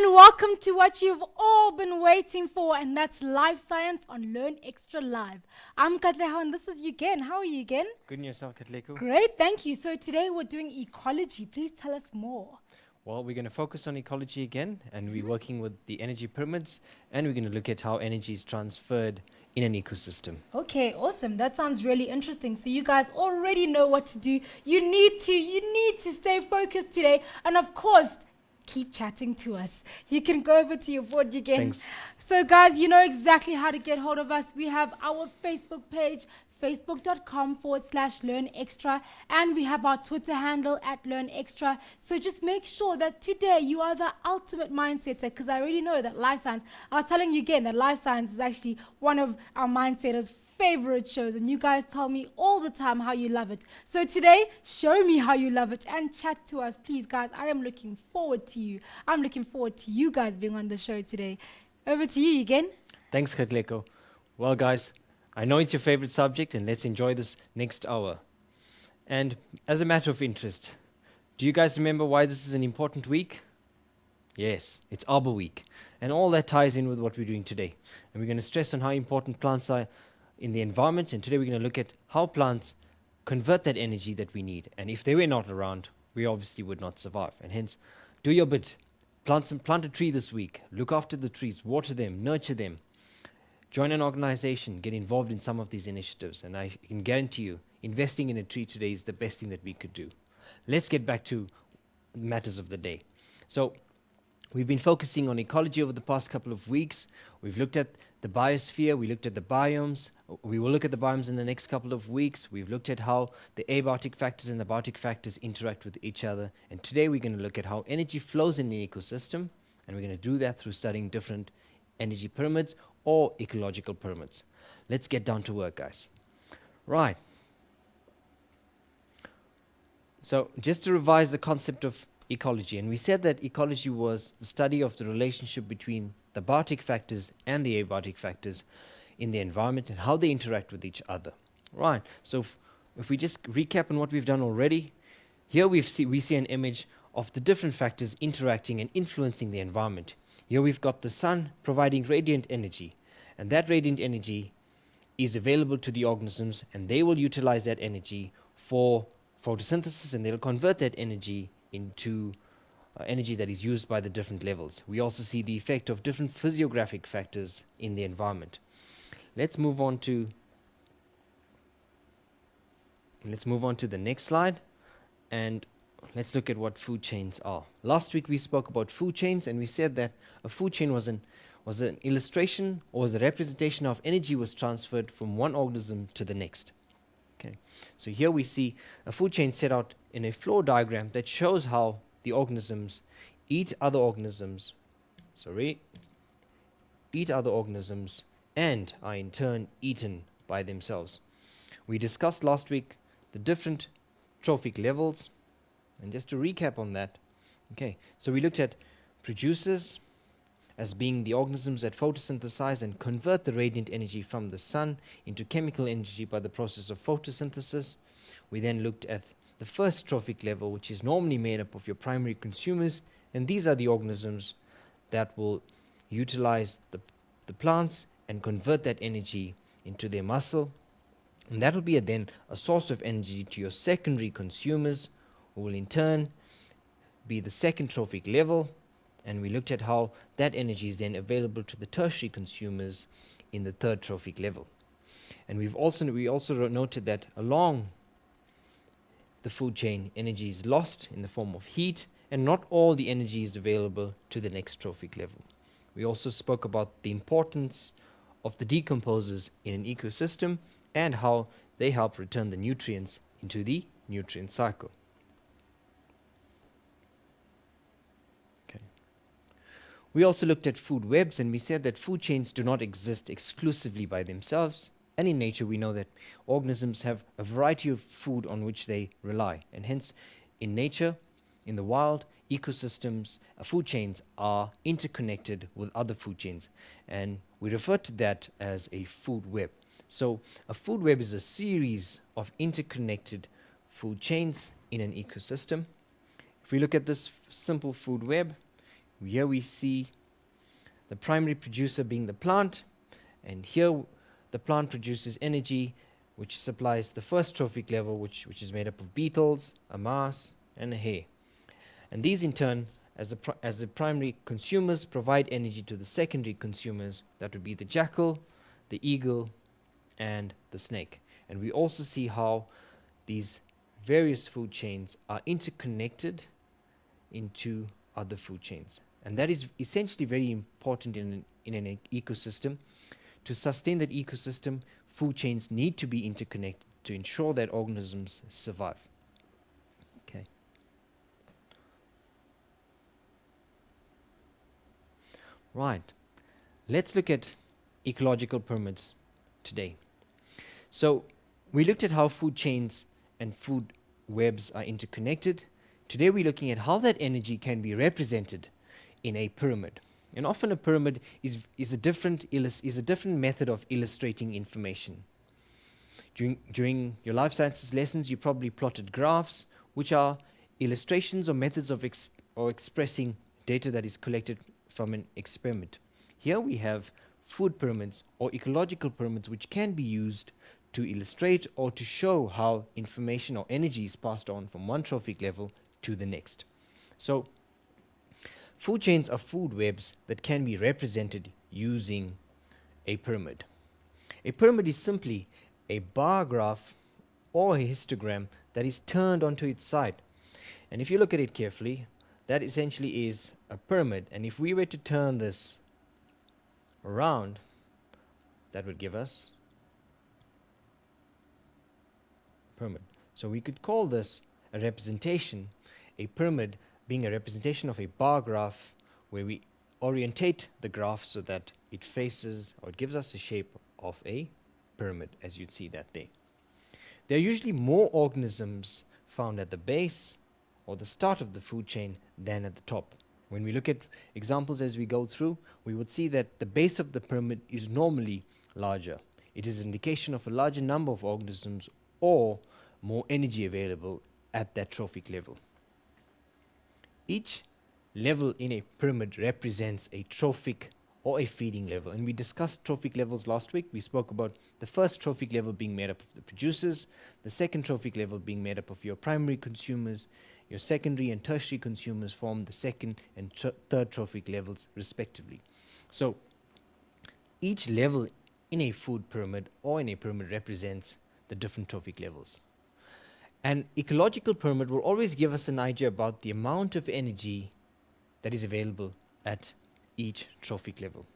And welcome to what you've all been waiting for, and that's Life Science on Learn Extra Live. I'm Katleho, and this is Eugen. How are you, Eugen? Good in yourself, Katleko. Great, thank you. So today we're doing ecology. Please tell us more. Well, we're going to focus on ecology again, and we're working with the energy pyramids, and we're going to look at how energy is transferred in an ecosystem. Okay, awesome. That sounds really interesting. So you guys already know what to do. You need to stay focused today, and of course, keep chatting to us. You can go over to your board again. Thanks. So guys, you know exactly how to get hold of us. We have our Facebook page, facebook.com/learnextra, and we have our Twitter handle @learnextra. So just make sure that today you are the ultimate mindsetter, because I already know that Life Science, I was telling you again that Life Science is actually one of our mindsetters' favorite shows, and you guys tell me all the time how you love it. So today, show me how you love it and chat to us, please, guys. I am looking forward to you. I'm looking forward to you guys being on the show today. Over to you again. Thanks, Katleko. Well, guys, I know it's your favorite subject, and let's enjoy this next hour. And as a matter of interest, do you guys remember why this is an important week? Yes, it's Arbor Week, and all that ties in with what we're doing today. And we're going to stress on how important plants are in the environment, and today we're going to look at how plants convert that energy that we need. And if they were not around, we obviously would not survive. And hence, do your bit. Plant a tree this week. Look after the trees, water them, nurture them. Join an organization, get involved in some of these initiatives, and I can guarantee you, investing in a tree today is the best thing that we could do. Let's get back to matters of the day. So, we've been focusing on ecology over the past couple of weeks. We've looked at the biosphere, we looked at the biomes. We will look at the biomes in the next couple of weeks. We've looked at how the abiotic factors and the biotic factors interact with each other. And today we're going to look at how energy flows in the ecosystem, and we're going to do that through studying different energy pyramids or ecological pyramids. Let's get down to work, guys. Right. So just to revise the concept of ecology, and we said that ecology was the study of the relationship between the biotic factors and the abiotic factors in the environment and how they interact with each other. Right. So if we just recap on what we've done already, here we see an image of the different factors interacting and influencing the environment. Here we've got the sun providing radiant energy, and that radiant energy is available to the organisms, and they will utilize that energy for photosynthesis, and they'll convert that energy into energy that is used by the different levels. We also see the effect of different physiographic factors in the environment. Let's move on to the next slide, and let's look at what food chains are. Last week we spoke about food chains, and we said that a food chain was an illustration or was a representation of energy was transferred from one organism to the next. Okay, so here we see a food chain set out in a flow diagram that shows how the organisms eat other organisms, and are in turn eaten by themselves. We discussed last week the different trophic levels, and just to recap on that, okay, so we looked at producers as being the organisms that photosynthesize and convert the radiant energy from the sun into chemical energy by the process of photosynthesis. We then looked at the first trophic level, which is normally made up of your primary consumers, and these are the organisms that will utilize the plants and convert that energy into their muscle, and that will be then a source of energy to your secondary consumers, who will in turn be the second trophic level. And we looked at how that energy is then available to the tertiary consumers in the third trophic level. And we also noted that along the food chain, energy is lost in the form of heat, and not all the energy is available to the next trophic level. We also spoke about the importance of the decomposers in an ecosystem and how they help return the nutrients into the nutrient cycle. We also looked at food webs, and we said that food chains do not exist exclusively by themselves. And in nature, we know that organisms have a variety of food on which they rely. And hence, in nature, in the wild, ecosystems, food chains are interconnected with other food chains. And we refer to that as a food web. So a food web is a series of interconnected food chains in an ecosystem. If we look at this simple food web, Here we see the primary producer being the plant, and here the plant produces energy which supplies the first trophic level, which is made up of beetles, a mouse, and a hare. And these in turn, as the primary consumers, provide energy to the secondary consumers, that would be the jackal, the eagle, and the snake. And we also see how these various food chains are interconnected into other food chains. And that is essentially very important in an ecosystem. To sustain that ecosystem, food chains need to be interconnected to ensure that organisms survive. Okay. Right. Let's look at ecological pyramids today. So we looked at how food chains and food webs are interconnected. Today we're looking at how that energy can be represented in a pyramid. And often a pyramid is a different method of illustrating information. During your life sciences lessons, you probably plotted graphs, which are illustrations or methods of expressing data that is collected from an experiment. Here we have food pyramids or ecological pyramids, which can be used to illustrate or to show how information or energy is passed on from one trophic level to the next. So food chains are food webs that can be represented using a pyramid. A pyramid is simply a bar graph or a histogram that is turned onto its side. And if you look at it carefully, that essentially is a pyramid. And if we were to turn this around, that would give us a pyramid. So we could call this a representation, a pyramid being a representation of a bar graph where we orientate the graph so that it faces or it gives us the shape of a pyramid, as you'd see that there. There are usually more organisms found at the base or the start of the food chain than at the top. When we look at examples as we go through, we would see that the base of the pyramid is normally larger. It is an indication of a larger number of organisms or more energy available at that trophic level. Each level in a pyramid represents a trophic or a feeding level. And we discussed trophic levels last week. We spoke about the first trophic level being made up of the producers, the second trophic level being made up of your primary consumers, your secondary and tertiary consumers form the second and third trophic levels respectively. So each level in a food pyramid or in a pyramid represents the different trophic levels. An ecological pyramid will always give us an idea about the amount of energy that is available at each trophic level.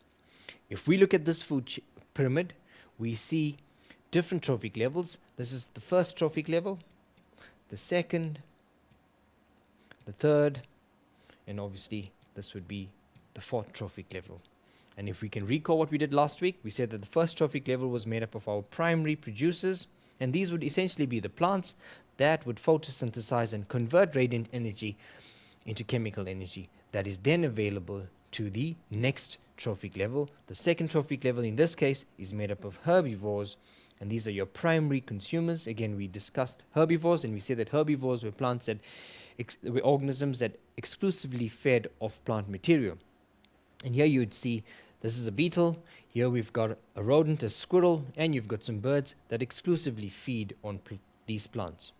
If we look at this food pyramid, we see different trophic levels. This is the first trophic level, the second, the third, and obviously this would be the fourth trophic level. And if we can recall what we did last week, we said that the first trophic level was made up of our primary producers, and these would essentially be the plants that would photosynthesize and convert radiant energy into chemical energy that is then available to the next trophic level. The second trophic level in this case is made up of herbivores, and these are your primary consumers. Again, we discussed herbivores, and we said that herbivores were plants that were organisms that exclusively fed off plant material. And here you would see this is a beetle, here we've got a rodent, a squirrel, and you've got some birds that exclusively feed on these plants.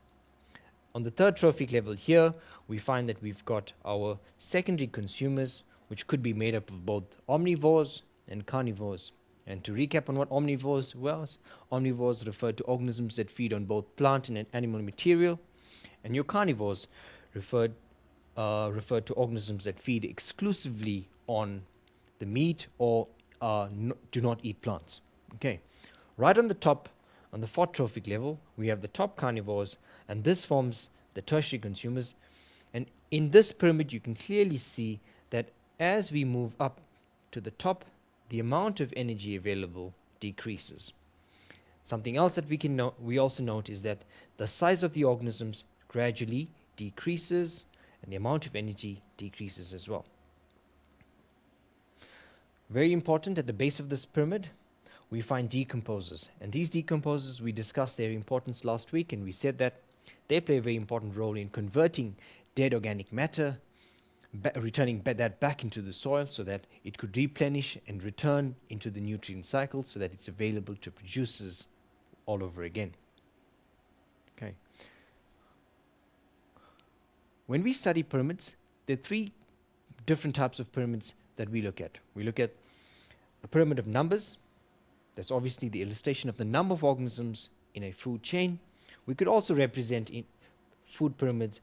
On the third trophic level here, we find that we've got our secondary consumers, which could be made up of both omnivores and carnivores. And to recap on what omnivores was, omnivores refer to organisms that feed on both plant and animal material, and your carnivores refer to organisms that feed exclusively on the meat or do not eat plants. Okay, right on the top, on the fourth trophic level, we have the top carnivores, and this forms the tertiary consumers. And in this pyramid, you can clearly see that as we move up to the top, the amount of energy available decreases. Something else that we also note is that the size of the organisms gradually decreases, and the amount of energy decreases as well. Very important, at the base of this pyramid, we find decomposes. And these decomposes, we discussed their importance last week, and we said that they play a very important role in converting dead organic matter returning that back into the soil so that it could replenish and return into the nutrient cycle so that it's available to producers all over again. Okay. When we study pyramids, there are three different types of pyramids that we look at. We look at a pyramid of numbers. That's obviously the illustration of the number of organisms in a food chain. We could also represent in food pyramids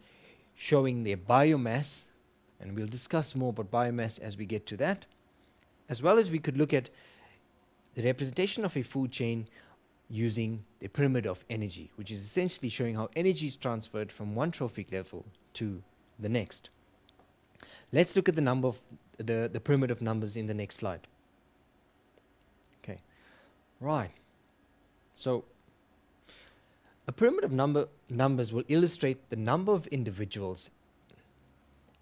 showing their biomass, and we'll discuss more about biomass as we get to that. As well as we could look at the representation of a food chain using the pyramid of energy, which is essentially showing how energy is transferred from one trophic level to the next. Let's look at the number of the pyramid of numbers in the next slide. Okay, right. So a pyramid of numbers will illustrate the number of individuals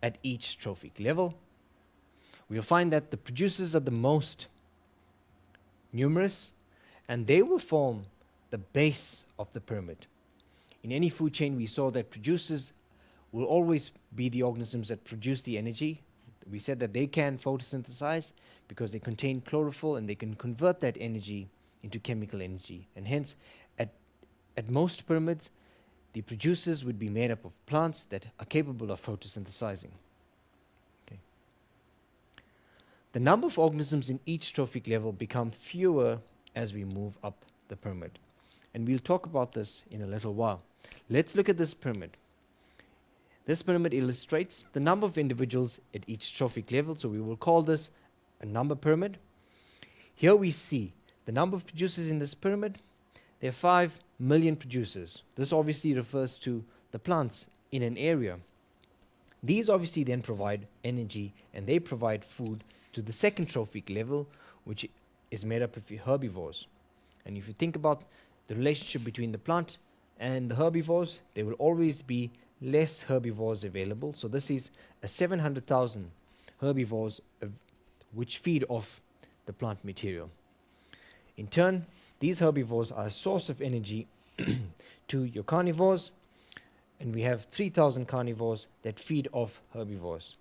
at each trophic level. We'll find that the producers are the most numerous, and they will form the base of the pyramid. In any food chain, we saw that producers will always be the organisms that produce the energy. We said that they can photosynthesize because they contain chlorophyll and they can convert that energy into chemical energy. And hence, at most pyramids, the producers would be made up of plants that are capable of photosynthesizing. Okay. The number of organisms in each trophic level become fewer as we move up the pyramid. And we'll talk about this in a little while. Let's look at this pyramid. This pyramid illustrates the number of individuals at each trophic level, so we will call this a number pyramid. Here we see the number of producers in this pyramid. There are 5 million producers. This obviously refers to the plants in an area. These obviously then provide energy and they provide food to the second trophic level, which is made up of herbivores. And if you think about the relationship between the plant and the herbivores, there will always be less herbivores available. So this is a 700,000 herbivores which feed off the plant material. In turn, these herbivores are a source of energy to your carnivores, and we have 3,000 carnivores that feed off herbivores.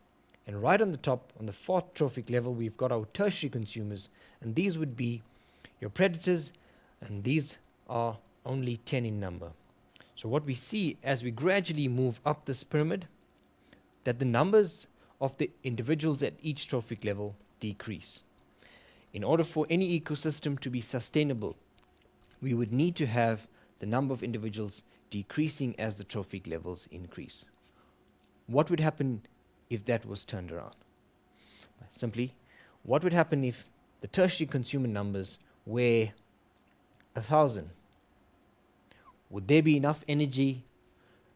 And right on the top, on the fourth trophic level, we've got our tertiary consumers, and these would be your predators, and these are only 10 in number. So what we see as we gradually move up this pyramid, that the numbers of the individuals at each trophic level decrease. In order for any ecosystem to be sustainable, we would need to have the number of individuals decreasing as the trophic levels increase. What would happen if that was turned around? Simply, what would happen if the tertiary consumer numbers were 1,000? Would there be enough energy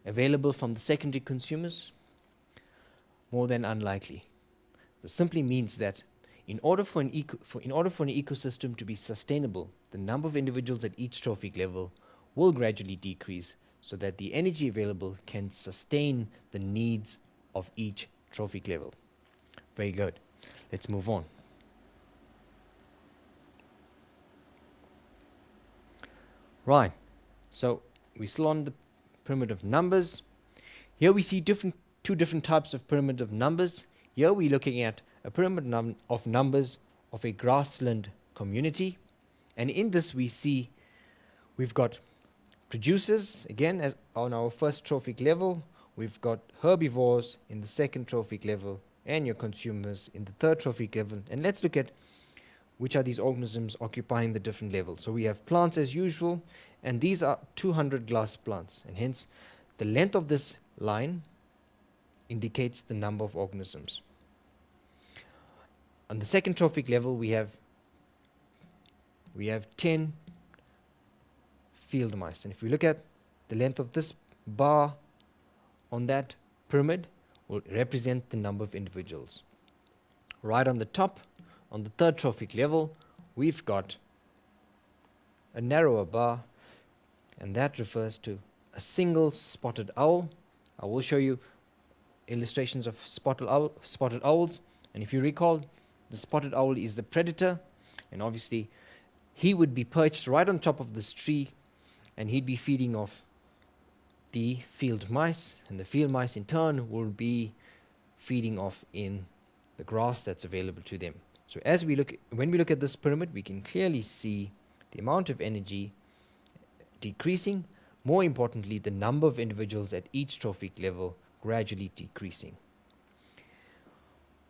available from the secondary consumers? More than unlikely. This simply means that in order for an ecosystem to be sustainable, the number of individuals at each trophic level will gradually decrease so that the energy available can sustain the needs of each trophic level. Very good. Let's move on. Right. So we're still on the pyramid of numbers. Here we see two different types of pyramid of numbers. Here we're looking at a pyramid of numbers of a grassland community. And in this we see we've got producers, again, as on our first trophic level. We've got herbivores in the second trophic level and your consumers in the third trophic level. And let's look at which are these organisms occupying the different levels. So we have plants as usual, and these are 200 glass plants. And hence, the length of this line indicates the number of organisms. On the second trophic level, we have 10 field mice. And if we look at the length of this bar on that pyramid, will represent the number of individuals. Right on the top, on the third trophic level, we've got a narrower bar, and that refers to a single spotted owl. I will show you illustrations of spotted owls. And if you recall, the spotted owl is the predator, and obviously he would be perched right on top of this tree, and he'd be feeding off the field mice, and the field mice in turn will be feeding off in the grass that's available to them. So when we look at this pyramid, we can clearly see the amount of energy decreasing. More importantly, the number of individuals at each trophic level gradually decreasing.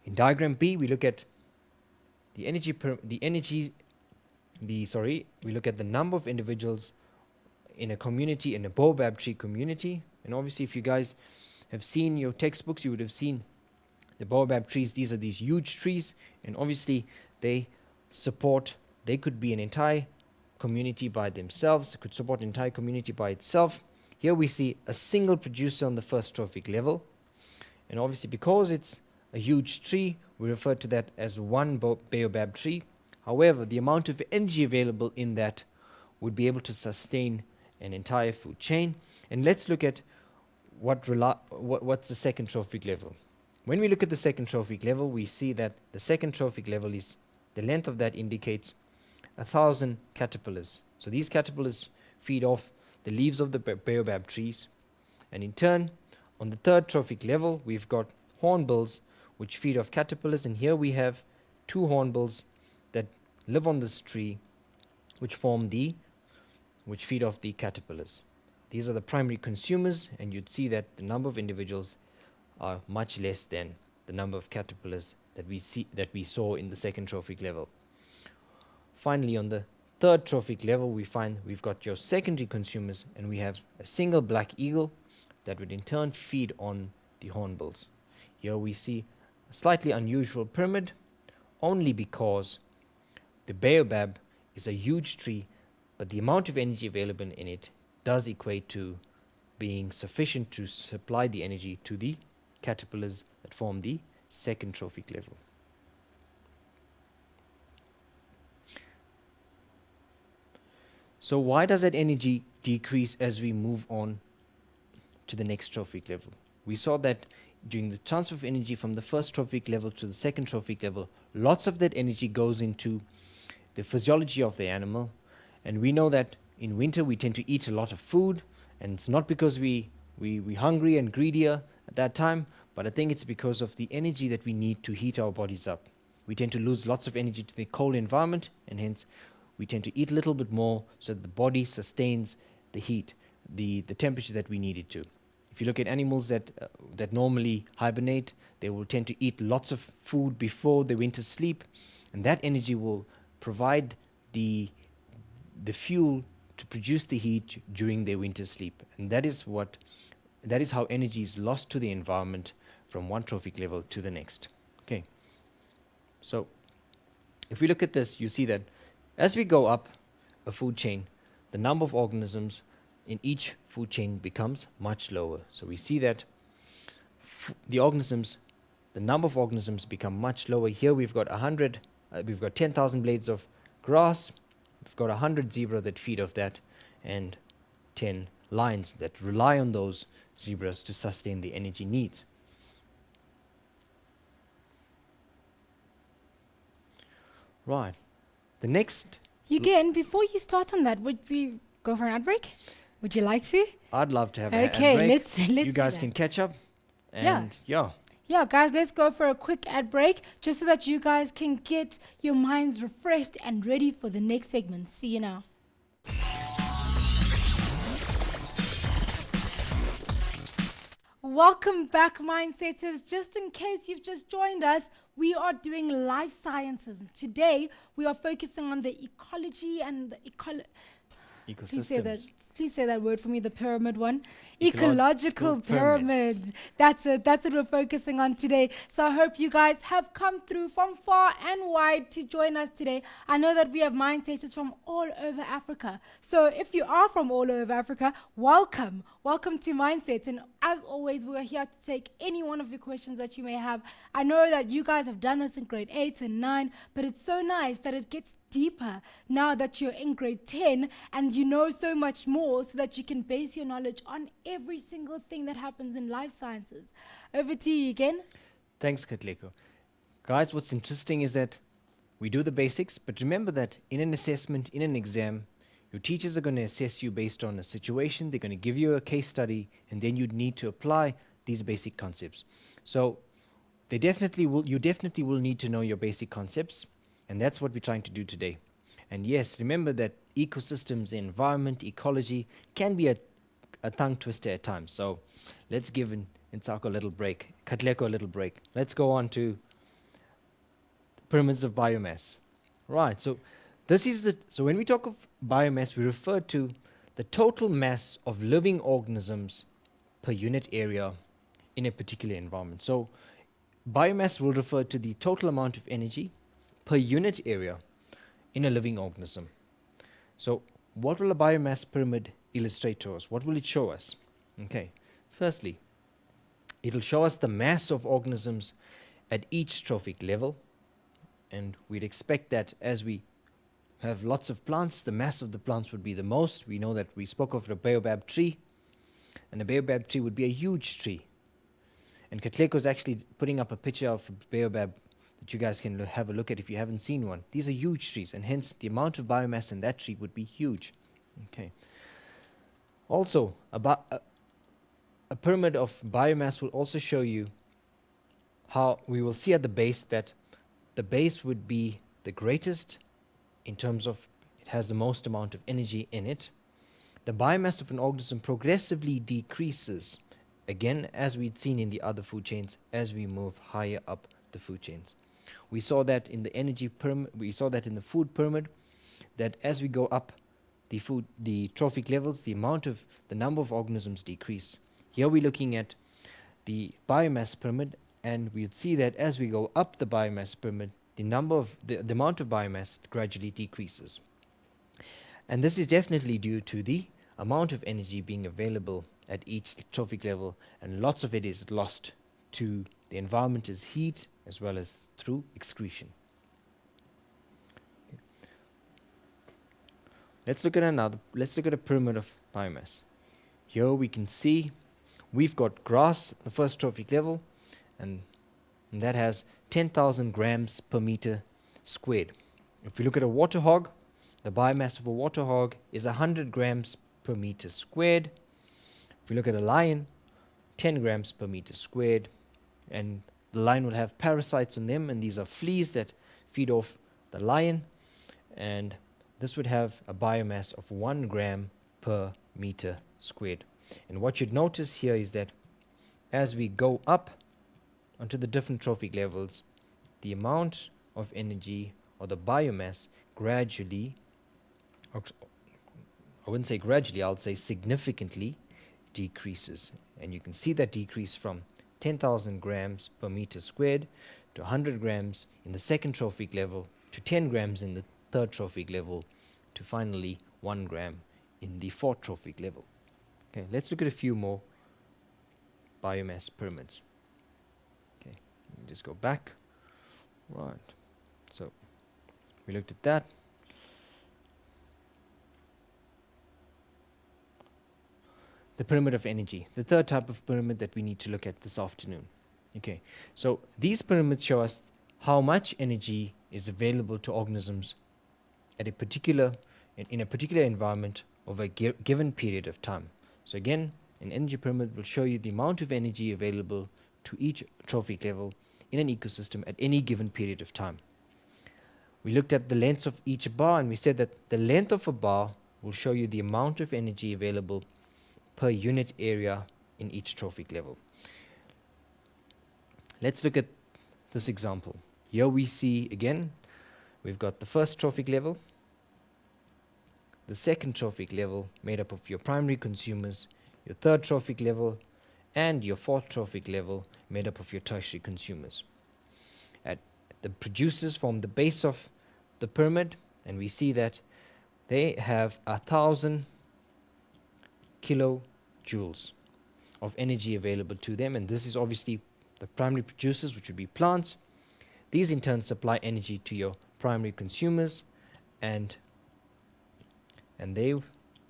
In diagram B, we look at we look at the number of individuals in a community, in a baobab tree community. And obviously, if you guys have seen your textbooks, you would have seen the baobab trees. These are these huge trees, and obviously they could be an entire community by themselves. It could support an entire community by itself. Here we see a single producer on the first trophic level, and obviously because it's a huge tree, we refer to that as one baobab tree. However, the amount of energy available in that would be able to sustain an entire food chain. And let's look at what's the second trophic level. When we look at the second trophic level, we see that the second trophic level is, the length of that indicates 1,000 caterpillars. So these caterpillars feed off the leaves of the baobab trees. And in turn, on the third trophic level, we've got hornbills, which feed off caterpillars. And here we have 2 hornbills that live on this tree, which feed off the caterpillars. These are the primary consumers, and you'd see that the number of individuals are much less than the number of caterpillars that we saw in the second trophic level. Finally, on the third trophic level, we've got your secondary consumers, and we have a single black eagle that would in turn feed on the hornbills. Here we see a slightly unusual pyramid, only because the baobab is a huge tree, but the amount of energy available in it does equate to being sufficient to supply the energy to the caterpillars that form the second trophic level. So why does that energy decrease as we move on to the next trophic level? We saw that during the transfer of energy from the first trophic level to the second trophic level, lots of that energy goes into the physiology of the animal. And we know that in winter we tend to eat a lot of food, and it's not because we're hungry and greedier at that time, but I think it's because of the energy that we need to heat our bodies up. We tend to lose lots of energy to the cold environment, and hence we tend to eat a little bit more so that the body sustains the heat, the temperature that we need it to. If you look at animals that normally hibernate, they will tend to eat lots of food before the winter sleep, and that energy will provide the fuel to produce the heat during their winter sleep. And that is how energy is lost to the environment from one trophic level to the next. Okay. So if we look at this, you see that as we go up a food chain, the number of organisms in each food chain becomes much lower. So we see that the number of organisms become much lower. Here we've got 10,000 blades of grass, we've got 100 zebra that feed off that, and 10 lions that rely on those zebras to sustain the energy needs. Right. The next... Again, before you start on that, would we go for an ad break? Would you like to? I'd love to have an ad break. Okay, let's you guys can catch up. And yeah. Yeah, guys, let's go for a quick ad break just so that you guys can get your minds refreshed and ready for the next segment. See you now. Welcome back, Mindsetters. Just in case you've just joined us, we are doing life sciences. Today, we are focusing on the ecology and the ecosystems. Please say that word for me, the pyramid one. Ecological pyramids. That's it we're focusing on today. So I hope you guys have come through from far and wide to join us today. I know that we have mindsetters from all over Africa. So if you are from all over Africa, welcome. Welcome to Mindsets. And as always, we're here to take any one of your questions that you may have. I know that you guys have done this in grade 8 and 9, but it's so nice that it gets deeper now that you're in grade 10 and you know so much more so that you can base your knowledge on every single thing that happens in life sciences. Over to you again. Thanks, Katleko. Guys, what's interesting is that we do the basics, but remember that in an assessment, in an exam, your teachers are going to assess you based on a situation. They're going to give you a case study, and then you'd need to apply these basic concepts. So you definitely will need to know your basic concepts, and that's what we're trying to do today. And yes, remember that ecosystems, environment, ecology can be a tongue twister at times. So let's give Katleko a little break. Let's go on to pyramids of biomass. Right. So so when we talk of biomass, we refer to the total mass of living organisms per unit area in a particular environment. So biomass will refer to the total amount of energy per unit area in a living organism. So what will a biomass pyramid illustrate to us? What will it show us? Okay. Firstly, it'll show us the mass of organisms at each trophic level, and we'd expect that as we have lots of plants, the mass of the plants would be the most. We know that we spoke of the baobab tree, and a baobab tree would be a huge tree. And Katleko is actually putting up a picture of a baobab that you guys can have a look at if you haven't seen one. These are huge trees, and hence the amount of biomass in that tree would be huge. Okay. Also, a pyramid of biomass will also show you how we will see at the base that the base would be the greatest in terms of it has the most amount of energy in it. The biomass of an organism progressively decreases, again, as we'd seen in the other food chains, as we move higher up the food chains. We saw that in the energy pyramid, we saw that in the food pyramid, that as we go up the trophic levels, the number of organisms decrease. Here we're looking at the biomass pyramid, and we'd see that as we go up the biomass pyramid, the amount of biomass gradually decreases. And this is definitely due to the amount of energy being available at each trophic level, and lots of it is lost to the environment as heat as well as through excretion. Okay. Let's look at a pyramid of biomass. Here we can see we've got grass at the first trophic level, and that has 10,000 grams per meter squared. If we look at a water hog, the biomass of a water hog is 100 grams per meter squared. If we look at a lion, 10 grams per meter squared, and the lion will have parasites on them, and these are fleas that feed off the lion, and this would have a biomass of 1 gram per meter squared. And what you'd notice here is that as we go up onto the different trophic levels, the amount of energy or the biomass gradually, I wouldn't say gradually, I'll say significantly decreases. And you can see that decrease from 10,000 grams per meter squared to 100 grams in the second trophic level to 10 grams in the third trophic level to finally 1 gram in the fourth trophic level. Okay, let's look at a few more biomass pyramids. Okay, let me just go back. Right, so we looked at that. The pyramid of energy, the third type of pyramid that we need to look at this afternoon. Okay, so these pyramids show us how much energy is available to organisms at in a particular environment over a given period of time. So again, an energy pyramid will show you the amount of energy available to each trophic level in an ecosystem at any given period of time. We looked at the lengths of each bar, and we said that the length of a bar will show you the amount of energy available per unit area in each trophic level. Let's look at this example. Here we see again, we've got the first trophic level, the second trophic level made up of your primary consumers, your third trophic level, and your fourth trophic level made up of your tertiary consumers. The producers form the base of the pyramid, and we see that they have 1,000 kilojoules of energy available to them, and this is obviously the primary producers, which would be plants. These in turn supply energy to your primary consumers, and the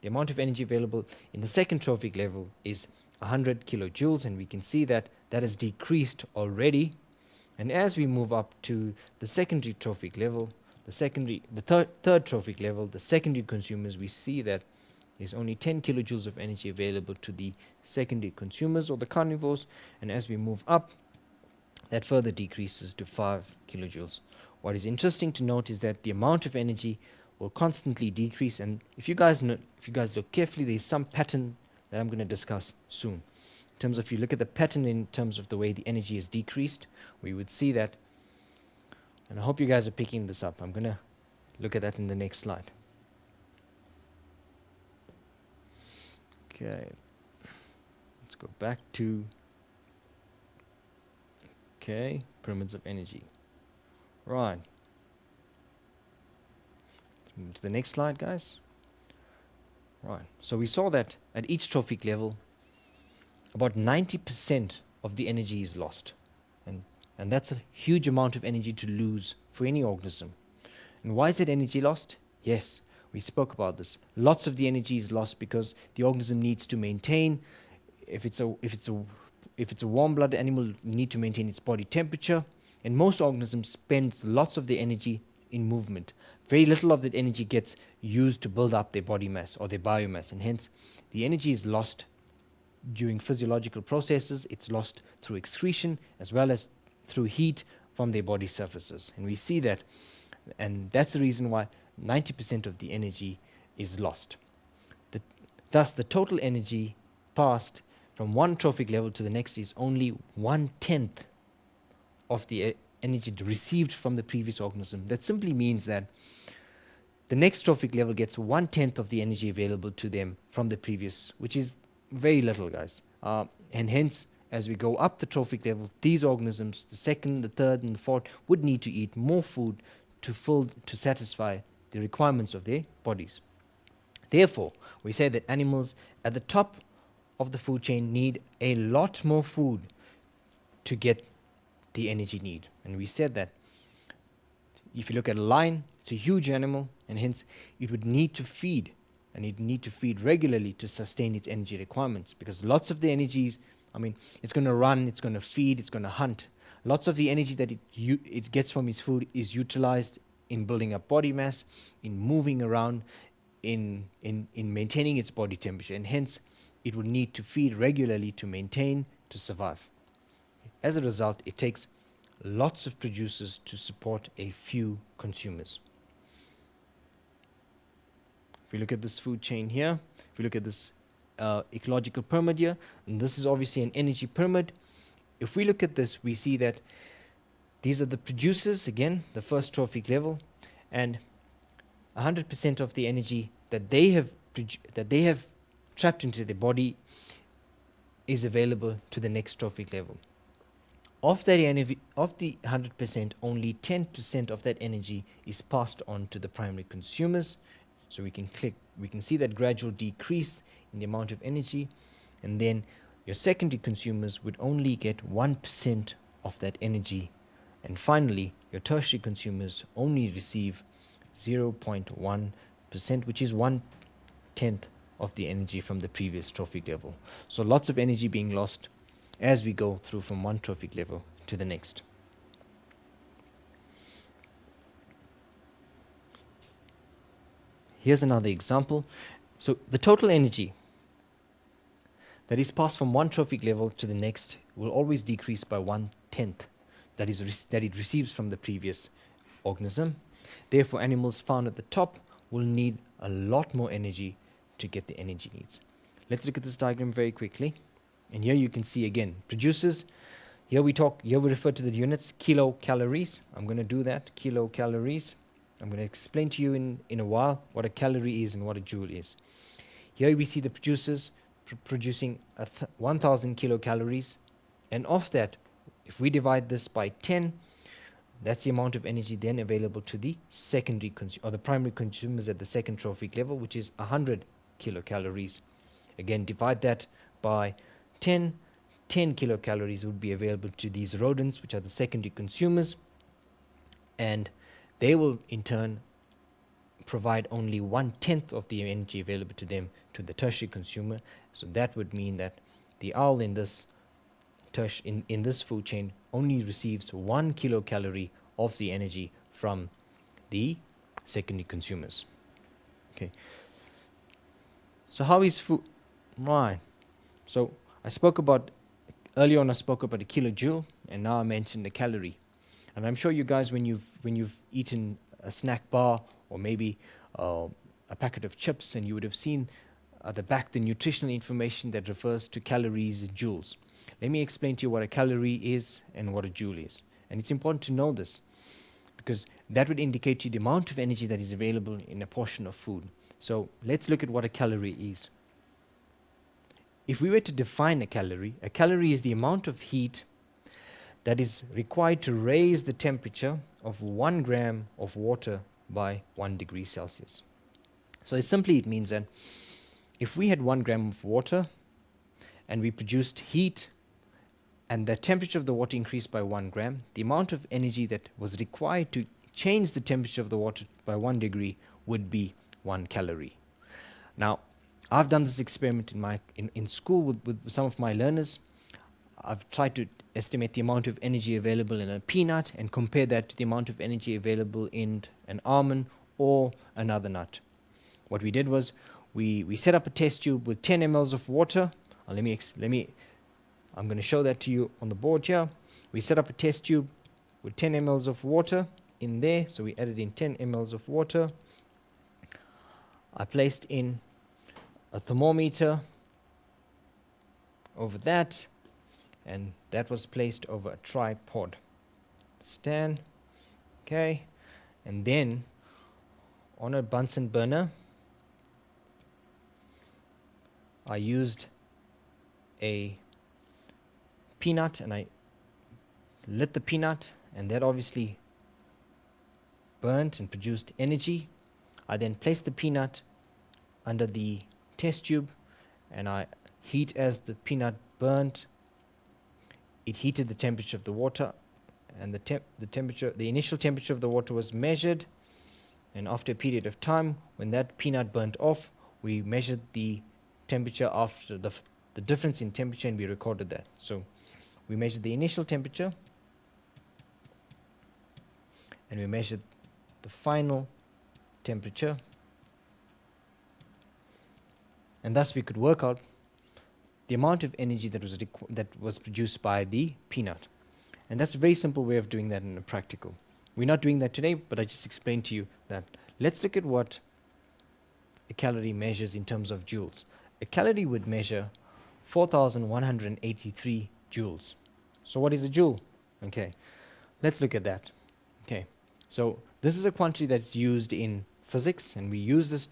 amount of energy available in the second trophic level is 100 kilojoules, and we can see that that has decreased already. And as we move up to the secondary trophic level, the third trophic level, the secondary consumers, we see that there's only 10 kilojoules of energy available to the secondary consumers or the carnivores. And as we move up, that further decreases to 5 kilojoules. What is interesting to note is that the amount of energy will constantly decrease, and if you guys look carefully, there's some pattern that I'm going to discuss soon. In terms of, if you look at the pattern in terms of the way the energy is decreased, we would see that, and I hope you guys are picking this up. I'm going to look at that in the next slide. Okay, let's go back to pyramids of energy. Right. Let's move to the next slide, guys. Right. So we saw that at each trophic level, about 90% of the energy is lost. And that's a huge amount of energy to lose for any organism. And why is that energy lost? Yes, we spoke about this. Lots of the energy is lost because the organism needs to maintain. If it's a warm-blooded animal, you need to maintain its body temperature. And most organisms spend lots of their energy in movement. Very little of that energy gets used to build up their body mass or their biomass, and hence the energy is lost during physiological processes. It's lost through excretion as well as through heat from their body surfaces. And we see that, and that's the reason why 90% of the energy is lost. Thus, the total energy passed from one trophic level to the next is only 1/10 of the energy received from the previous organism. That simply means that the next trophic level gets 1/10 of the energy available to them from the previous, which is very little, guys. And hence, as we go up the trophic level, these organisms, the second, the third, and the fourth, would need to eat more food to satisfy the requirements of their bodies. Therefore, we say that animals at the top of the food chain need a lot more food to get the energy need. And we said that if you look at a lion, it's a huge animal, and hence it would need to feed, and it need to feed regularly to sustain its energy requirements, because lots of the energies, it's going to run, it's going to feed, it's going to hunt. Lots of the energy that it gets from its food is utilized in building up body mass, in moving around, in maintaining its body temperature, and hence it would need to feed regularly to maintain, to survive. As a result, it takes lots of producers to support a few consumers. If we look at this food chain here, if we look at this ecological pyramid here, and this is obviously an energy pyramid. If we look at this, we see that these are the producers, again, the first trophic level, and 100% of the energy that they have trapped into their body is available to the next trophic level. Of the 100%, only 10% of that energy is passed on to the primary consumers. So we can see that gradual decrease in the amount of energy, and then your secondary consumers would only get 1% of that energy, and finally your tertiary consumers only receive 0.1%, which is 1/10 of the energy from the previous trophic level. So lots of energy being lost as we go through from one trophic level to the next. Here's another example. So the total energy that is passed from one trophic level to the next will always decrease by 1/10 that it receives from the previous organism. Therefore, animals found at the top will need a lot more energy to get the energy needs. Let's look at this diagram very quickly. And here you can see again, producers. Here we refer to the units, kilocalories. I'm going to do that, kilocalories. I'm going to explain to you in a while what a calorie is and what a joule is. Here we see the producers producing 1,000 kilocalories. And of that, if we divide this by 10, that's the amount of energy then available to the secondary or the primary consumers at the second trophic level, which is 100 kilocalories. Again, divide that by 10 kilocalories would be available to these rodents, which are the secondary consumers, and they will in turn provide only 1/10 of the energy available to them to the tertiary consumer. So that would mean that the owl in this food chain only receives 1 kilocalorie of the energy from the secondary consumers. Okay. So how is food? Right. So earlier on I spoke about a kilojoule. and now I mentioned a calorie. And I'm sure you guys, when you've eaten a snack bar or maybe a packet of chips, and you would have seen at the back the nutritional information that refers to calories in joules. Let me explain to you what a calorie is and what a joule is. And it's important to know this because that would indicate to you the amount of energy that is available in a portion of food. So let's look at what a calorie is. If we were to define a calorie is the amount of heat that is required to raise the temperature of 1 gram of water by 1 degree Celsius. So simply it means that if we had 1 gram of water and we produced heat and the temperature of the water increased by 1 gram, the amount of energy that was required to change the temperature of the water by 1 degree would be 1 calorie. Now, I've done this experiment in school with some of my learners. I've tried to estimate the amount of energy available in a peanut and compare that to the amount of energy available in an almond or another nut. What we did was we set up a test tube with 10 mLs of water. I'm going to show that to you on the board here. We set up a test tube with 10 mLs of water in there. So we added in 10 mLs of water. I placed in a thermometer over that, and that was placed over a tripod stand. Okay, and then on a Bunsen burner, I used a peanut and I lit the peanut, and that obviously burnt and produced energy. I then placed the peanut under the test tube and I heat as the peanut burnt. It heated the temperature of the water, and the initial temperature of the water was measured, and after a period of time, when that peanut burnt off, we measured the temperature after the difference in temperature, and we recorded that. So we measured the initial temperature and we measured the final temperature, and thus we could work out the amount of energy that was produced by the peanut. And that's a very simple way of doing that in a practical. We're not doing that today, but I just explained to you that. Let's look at what a calorie measures in terms of joules. A calorie would measure 4,183 joules. So what is a joule? Okay, let's look at that. Okay, so this is a quantity that's used in physics, and we use this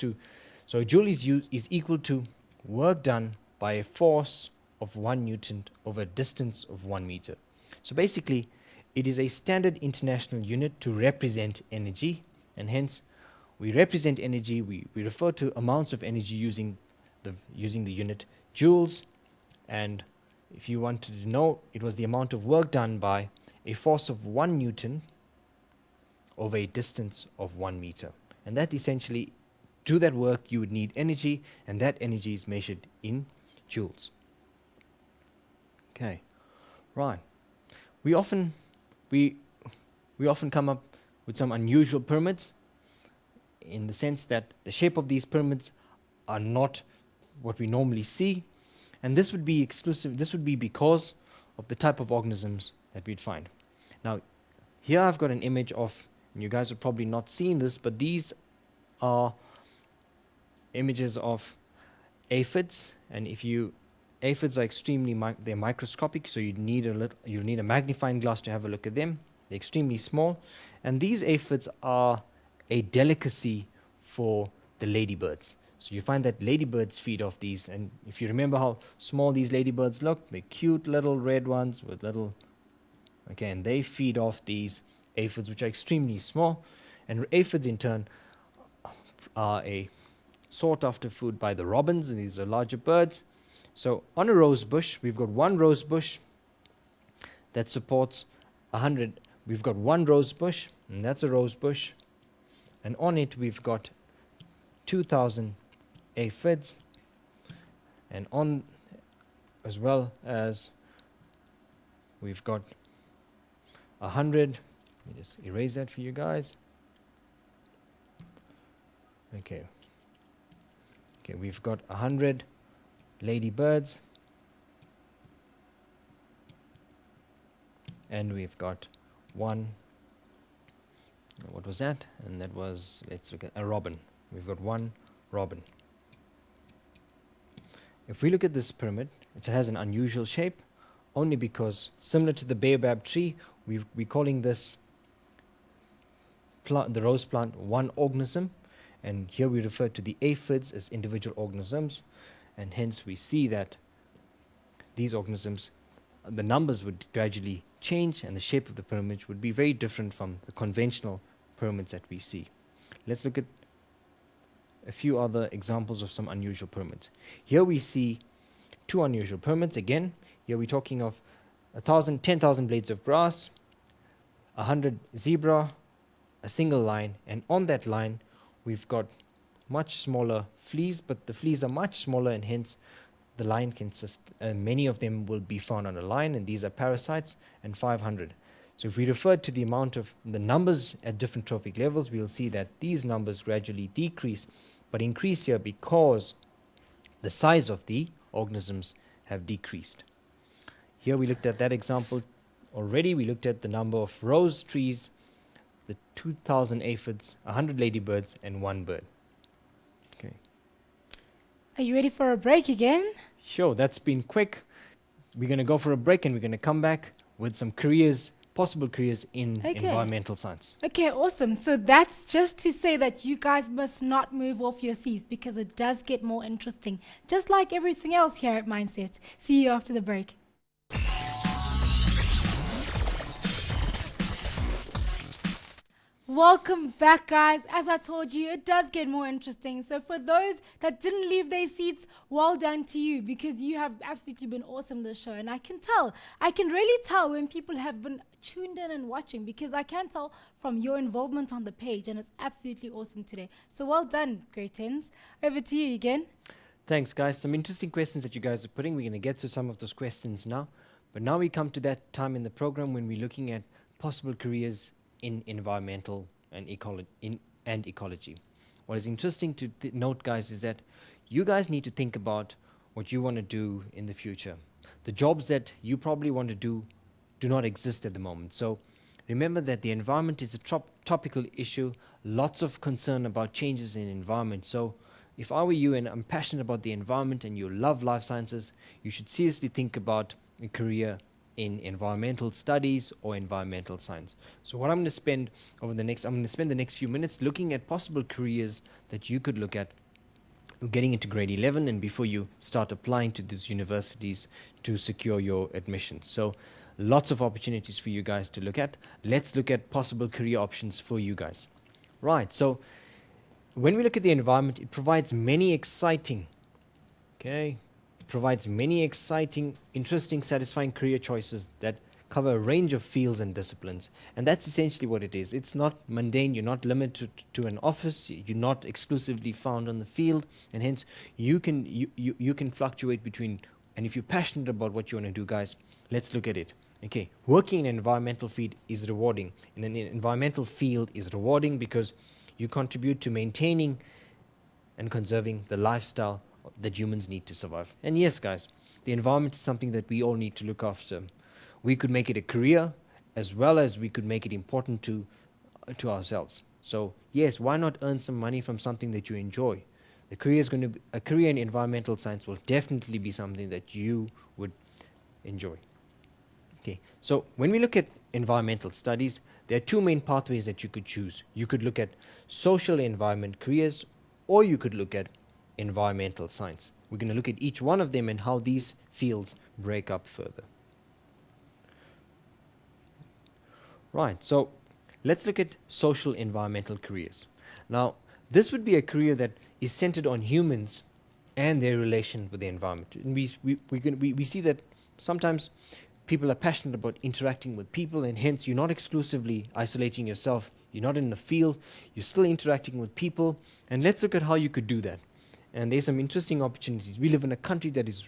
so a joule is equal to work done by a force of 1 Newton over a distance of 1 meter. So basically, it is a standard international unit to represent energy, and hence we represent energy, we refer to amounts of energy using the unit joules, and if you wanted to know, it was the amount of work done by a force of 1 Newton over a distance of 1 meter. And that essentially, to that work, you would need energy, and that energy is measured in joules. Okay, right. We often come up with some unusual pyramids, in the sense that the shape of these pyramids are not what we normally see, and this would be because of the type of organisms that we'd find. Now, here I've got an image of, and you guys have probably not seen this, but these are images of aphids, and aphids are extremely they're microscopic, so you need a magnifying glass to have a look at them. They're extremely small, and these aphids are a delicacy for the ladybirds. So you find that ladybirds feed off these, and if you remember how small these ladybirds look, they're cute little red ones with little, and they feed off these aphids, which are extremely small, and aphids in turn are a sought after food by the robins, and these are larger birds. So on a rose bush, we've got one rose bush that supports 100. We've got one rose bush, and that's a rose bush, and on it we've got 2,000 aphids, and on as well as we've got 100. Let me just erase that for you guys. Okay, we've got 100 ladybirds, and we've got one. What was that? And that was, let's look at a robin. We've got one robin. If we look at this pyramid, it has an unusual shape only because, similar to the baobab tree, we're calling this plant, the rose plant, one organism, and here we refer to the aphids as individual organisms, and hence we see that these organisms, the numbers would gradually change and the shape of the pyramid would be very different from the conventional pyramids that we see. Let's look at a few other examples of some unusual pyramids. Here we see two unusual pyramids again. Here we're talking of 10,000 blades of grass, 100 zebra, a single line, and on that line we've got much smaller fleas, but the fleas are much smaller and hence the line many of them will be found on a line, and these are parasites, and 500. So if we refer to the amount of the numbers at different trophic levels, we'll see that these numbers gradually decrease, but increase here because the size of the organisms have decreased. Here we looked at that example already. We looked at the number of rose trees, the 2,000 aphids, 100 ladybirds, and one bird. Okay. Are you ready for a break again? Sure, that's been quick. We're going to go for a break and we're going to come back with some careers, possible careers in environmental science. Okay, awesome. So that's just to say that you guys must not move off your seats because it does get more interesting, just like everything else here at Mindset. See you after the break. Welcome back, guys. As I told you, it does get more interesting. So for those that didn't leave their seats, well done to you, because you have absolutely been awesome this show. And I can really tell when people have been tuned in and watching, because I can tell from your involvement on the page, and it's absolutely awesome today. So well done, grade 10s. Over to you again. Thanks, guys. Some interesting questions that you guys are putting. We're going to get to some of those questions now. But now we come to that time in the program when we're looking at possible careers in environmental and ecology. What is interesting to note, guys, is that you guys need to think about what you want to do in the future. The jobs that you probably want to do not exist at the moment. So remember that the environment is a topical issue, lots of concern about changes in environment. So if I were you and I'm passionate about the environment and you love life sciences, you should seriously think about a career in environmental studies or environmental science. So what I'm going to spend the next few minutes looking at possible careers that you could look at getting into grade 11 and before you start applying to these universities to secure your admissions. So lots of opportunities for you guys to look at. Let's look at possible career options for you guys. Right, so when we look at the environment, it provides many exciting, interesting, satisfying career choices that cover a range of fields and disciplines. And that's essentially what it is. It's not mundane. You're not limited to an office. You're not exclusively found on the field. And hence, you can fluctuate between, and if you're passionate about what you want to do, guys, let's look at it. Okay, working in an environmental field is rewarding. In an environmental field is rewarding because you contribute to maintaining and conserving the lifestyle that humans need to survive. And yes, guys, the environment is something that we all need to look after. We could make it a career as well as we could make it important to ourselves. So yes, why not earn some money from something that you enjoy? A career in environmental science will definitely be something that you would enjoy. Okay, so when we look at environmental studies, there are two main pathways that you could choose. You could look at social environment careers, or you could look at environmental science. We're going to look at each one of them and how these fields break up further. Right, so let's look at social environmental careers. Now, this would be a career that is centered on humans and their relation with the environment. And we see that sometimes people are passionate about interacting with people, and hence you're not exclusively isolating yourself. You're not in the field. You're still interacting with people. And let's look at how you could do that. And there's some interesting opportunities. We live in a country that is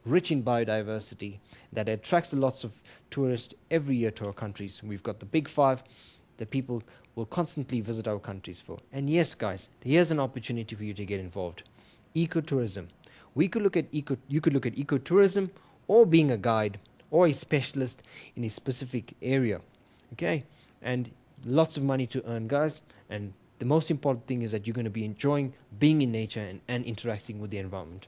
rich in biodiversity, that attracts lots of tourists every year to our countries. We've got the big five that people will constantly visit our countries for. And yes, guys, here's an opportunity for you to get involved. Ecotourism. You could look at ecotourism or being a guide or a specialist in a specific area. Okay, and lots of money to earn, guys. And the most important thing is that you're going to be enjoying being in nature and interacting with the environment.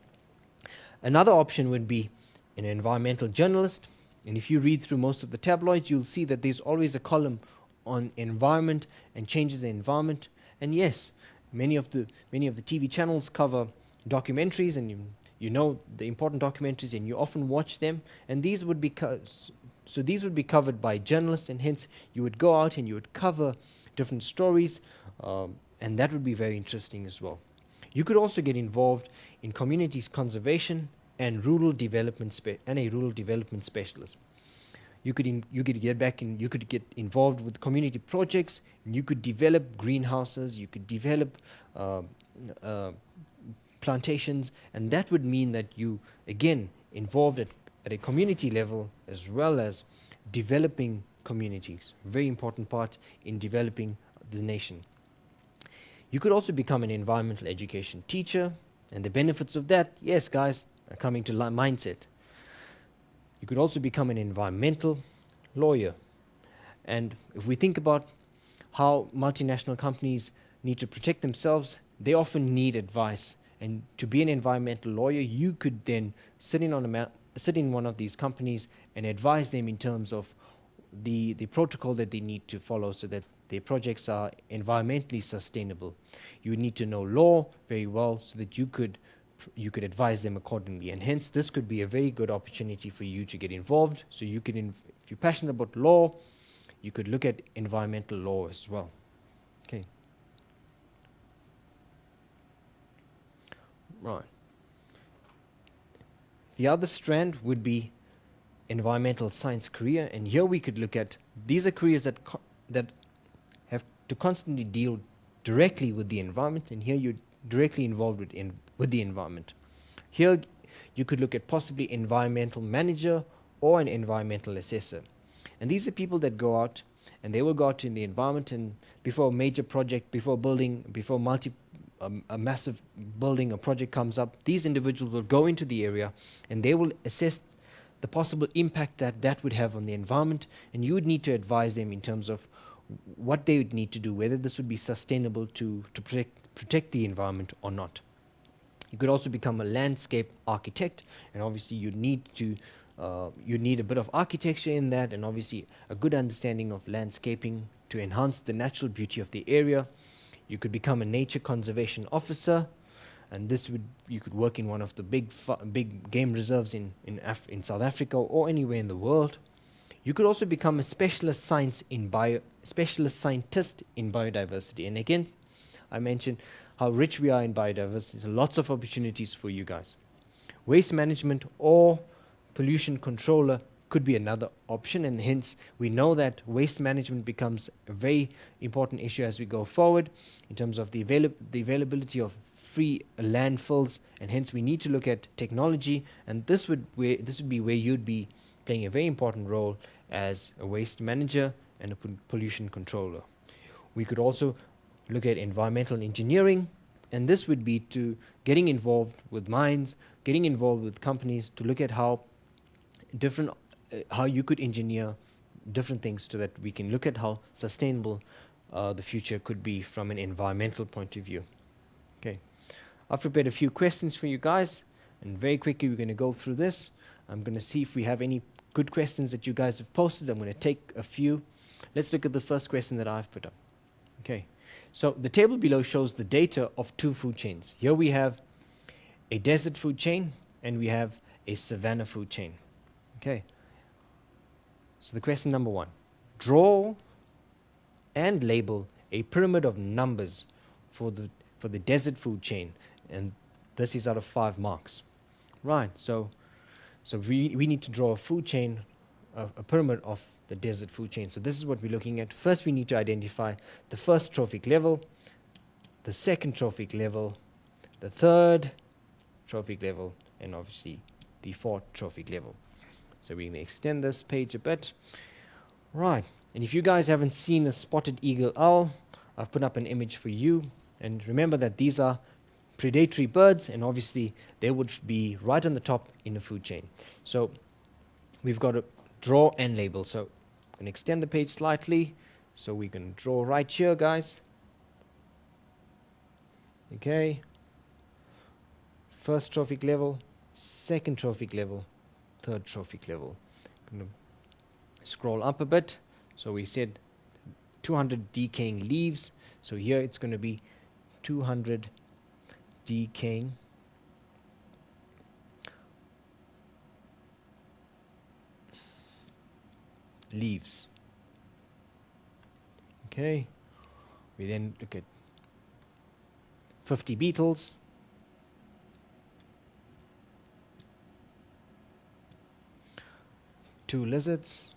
Another option would be an environmental journalist. And if you read through most of the tabloids, you'll see that there's always a column on environment and changes in environment. And yes, many of the TV channels cover documentaries, and you know the important documentaries, and you often watch them. And these would be these would be covered by journalists, and hence you would go out and you would cover different stories, and that would be very interesting as well. You could also get involved in communities conservation and rural development a rural development specialist. You could get involved with community projects. You could develop greenhouses. You could develop plantations, and that would mean that you again involved at a community level as well as developing communities. Very important part in developing the nation. You could also become an environmental education teacher, and the benefits of that, yes, guys, are coming to mindset. You could also become an environmental lawyer. And if we think about how multinational companies need to protect themselves, they often need advice. And to be an environmental lawyer, you could then sit in one of these companies and advise them in terms of the protocol that they need to follow so that their projects are environmentally sustainable. You would need to know law very well so that you could advise them accordingly, and hence this could be a very good opportunity for you to get involved. So you could, if you're passionate about law, you could look at environmental law as well. Okay. Right. The other strand would be environmental science career, and here we could look at, these are careers that have to constantly deal directly with the environment, and here you're directly involved with the environment. Here you could look at possibly environmental manager or an environmental assessor. And these are people that go out, and they will go out in the environment, and before a major project, before a massive building or project comes up, these individuals will go into the area and they will assess the possible impact that would have on the environment, and you would need to advise them in terms of what they would need to do, whether this would be sustainable to protect the environment or not. You could also become a landscape architect, and obviously you need a bit of architecture in that, and obviously a good understanding of landscaping to enhance the natural beauty of the area. You could become a nature conservation officer, and you could work in one of the big game reserves in South Africa or anywhere in the world. You could also become a specialist scientist in biodiversity. And again, I mentioned how rich we are in biodiversity. Lots of opportunities for you guys. Waste management or pollution controller could be another option, and hence we know that waste management becomes a very important issue as we go forward in terms of the availability of free landfills, and hence we need to look at technology, and this would be where you'd be playing a very important role as a waste manager and a pollution controller. We could also look at environmental engineering, and this would be to getting involved with mines, getting involved with companies to look at how you could engineer different things so that we can look at how sustainable the future could be from an environmental point of view. Okay, I've prepared a few questions for you guys, and very quickly we're going to go through this. I'm going to see if we have any good questions that you guys have posted. I'm going to take a few. Let's look at the first question that I've put up. Okay, so the table below shows the data of two food chains. Here we have a desert food chain and we have a savanna food chain. Okay, so the question number one, draw and label a pyramid of numbers for the desert food chain, and this is out of 5 marks. Right, so we need to draw a food chain, a pyramid of the desert food chain. So this is what we're looking at. First, we need to identify the first trophic level, the second trophic level, the third trophic level, and obviously the fourth trophic level. So we're going to extend this page a bit. Right, and if you guys haven't seen a spotted eagle owl, I've put up an image for you. And remember that these are predatory birds, and obviously they would be right on the top in the food chain. So we've got to draw and label. So I'm going to extend the page slightly. So we can draw right here, guys. Okay. First trophic level, second trophic level, third trophic level. I'm going to scroll up a bit. So we said 200 decaying leaves. So here it's going to be 200 decaying leaves. Okay. We then look at 50 beetles. Two lizards.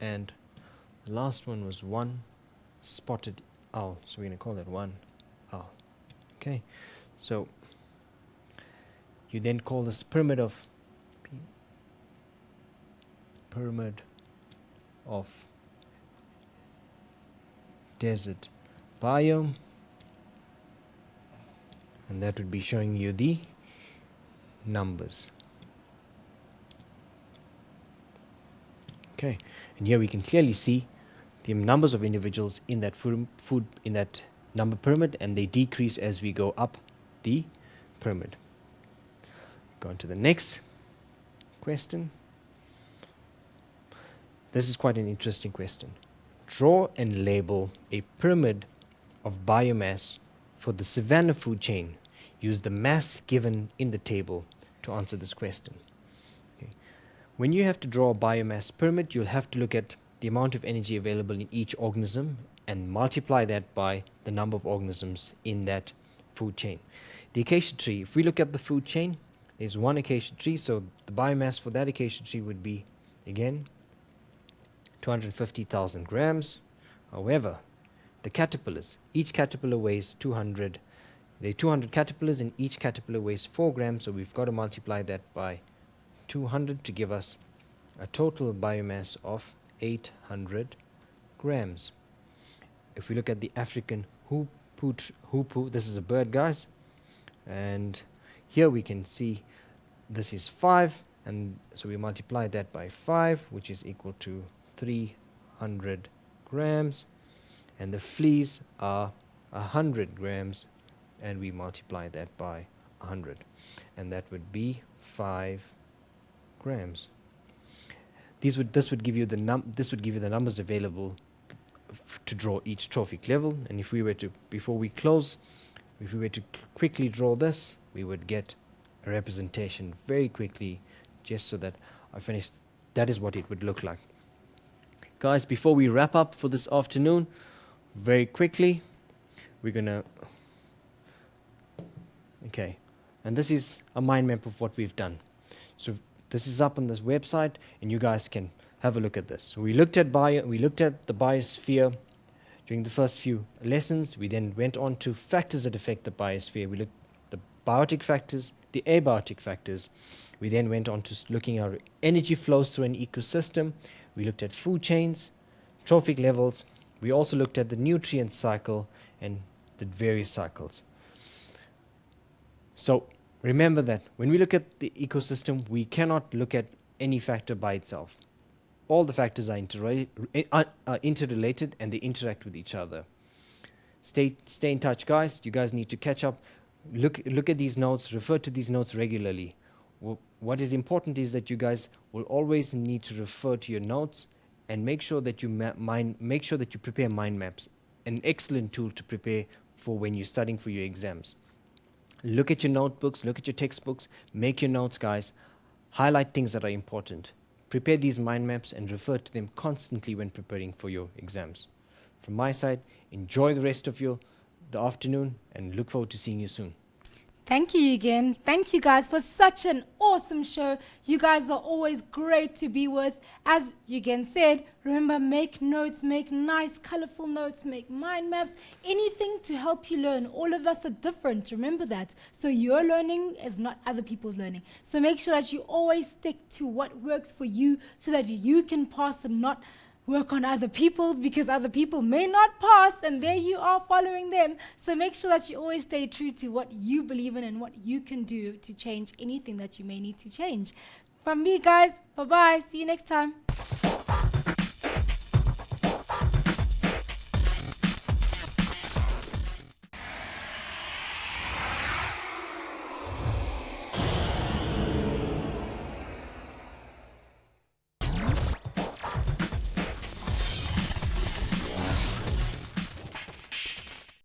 And the last one was one spotted owl. So we're going to call that one owl. Okay. So you then call this pyramid of desert biome, and that would be showing you the numbers. Okay, and here we can clearly see the numbers of individuals in that food in that number pyramid, and they decrease as we go up the pyramid. Go on to the next question. This is quite an interesting question. Draw and label a pyramid of biomass for the savanna food chain. Use the mass given in the table to answer this question. Okay. When you have to draw a biomass pyramid, you'll have to look at the amount of energy available in each organism and multiply that by the number of organisms in that food chain. The acacia tree, if we look at the food chain, there's one acacia tree, so the biomass for that acacia tree would be, again, 250,000 grams. However, the caterpillars, each caterpillar weighs 200. There are 200 caterpillars and each caterpillar weighs 4 grams, so we've got to multiply that by 200 to give us a total biomass of 800 grams. If we look at the African hoopoe, this is a bird, guys, and here we can see this is 5, and so we multiply that by 5, which is equal to 300 grams, and the fleas are 100 grams, and we multiply that by 100, and that would be 5 grams. This would give you the numbers available to draw each trophic level, and if we were to, before we close, if we were to quickly draw this, we would get a representation very quickly, just so that I finish. That is what it would look like. Guys, before we wrap up for this afternoon, very quickly, we're gonna, okay, and this is a mind map of what we've done. So this is up on this website, and you guys can have a look at this. So we looked at the biosphere during the first few lessons. We then went on to factors that affect the biosphere. We looked at the biotic factors, the abiotic factors. We then went on to looking at energy flows through an ecosystem. We looked at food chains, trophic levels. We also looked at the nutrient cycle and the various cycles. So remember that when we look at the ecosystem, we cannot look at any factor by itself. All the factors are interrelated and they interact with each other. Stay in touch, guys. You guys need to catch up. Look at these notes. Refer to these notes regularly. What is important is that you guys will always need to refer to your notes and make sure that you prepare mind maps. An excellent tool to prepare for when you're studying for your exams. Look at your notebooks, look at your textbooks, make your notes, guys. Highlight things that are important. Prepare these mind maps and refer to them constantly when preparing for your exams. From my side, enjoy the rest of the afternoon and look forward to seeing you soon. Thank you again. Thank you guys for such an awesome show. You guys are always great to be with. As you again said, remember, make notes, make nice, colorful notes, make mind maps, anything to help you learn. All of us are different. Remember that. So your learning is not other people's learning. So make sure that you always stick to what works for you so that you can pass and not work on other people's, because other people may not pass, and there you are following them. So make sure that you always stay true to what you believe in and what you can do to change anything that you may need to change. From me, guys, bye-bye. See you next time.